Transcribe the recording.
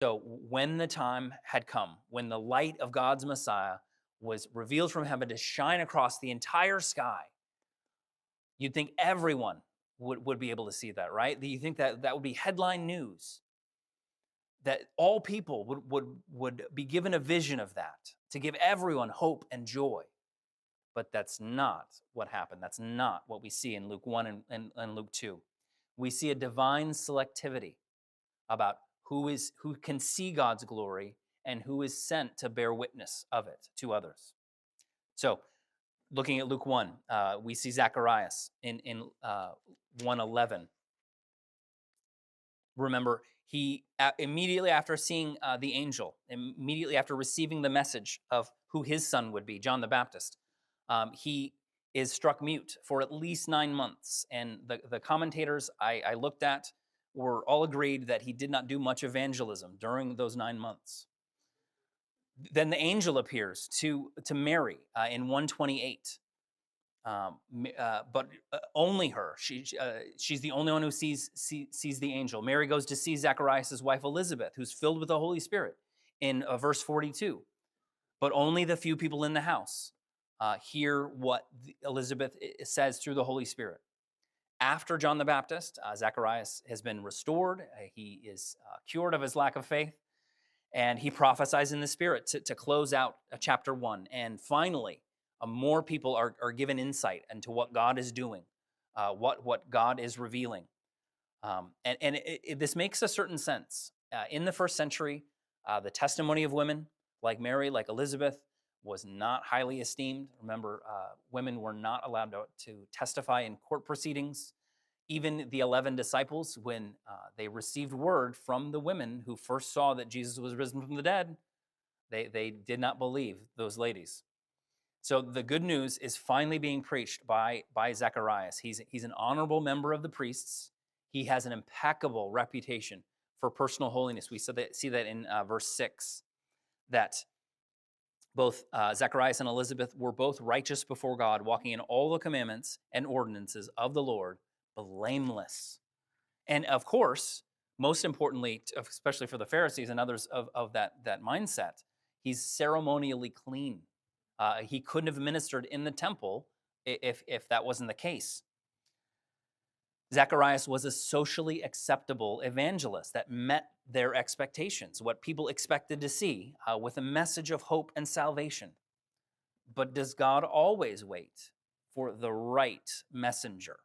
So when the time had come, when the light of God's Messiah was revealed from heaven to shine across the entire sky, you'd think everyone would be able to see that, right? You think that that would be headline news, that all people would be given a vision of that, to give everyone hope and joy. But that's not what happened. That's not what we see in Luke 1 and Luke 2. We see a divine selectivity about who can see God's glory and who is sent to bear witness of it to others. So, looking at Luke 1, we see Zacharias in 1:11. Remember, he immediately after seeing the angel, immediately after receiving the message of who his son would be, John the Baptist, he is struck mute for at least 9 months. And the commentators I looked at were all agreed that he did not do much evangelism during those 9 months. Then the angel appears to Mary in 128. But only her. She's the only one who sees the angel. Mary goes to see Zacharias' wife Elizabeth, who's filled with the Holy Spirit, in verse 42. But only the few people in the house hear what Elizabeth says through the Holy Spirit. After John the Baptist, Zacharias has been restored. He is cured of his lack of faith, and he prophesies in the Spirit to close out chapter 1. And finally, more people are given insight into what God is doing, what God is revealing. This makes a certain sense. In the first century, the testimony of women like Mary, like Elizabeth, was not highly esteemed. Remember, women were not allowed to testify in court proceedings. Even the 11 disciples, when they received word from the women who first saw that Jesus was risen from the dead, they did not believe those ladies. So the good news is finally being preached by Zacharias. He's an honorable member of the priests. He has an impeccable reputation for personal holiness. We see that in verse 6, that both Zacharias and Elizabeth were both righteous before God, walking in all the commandments and ordinances of the Lord, blameless. And of course, most importantly, especially for the Pharisees and others of that mindset, he's ceremonially clean. He couldn't have ministered in the temple if that wasn't the case. Zacharias was a socially acceptable evangelist that met their expectations, what people expected to see, with a message of hope and salvation. But does God always wait for the right messenger?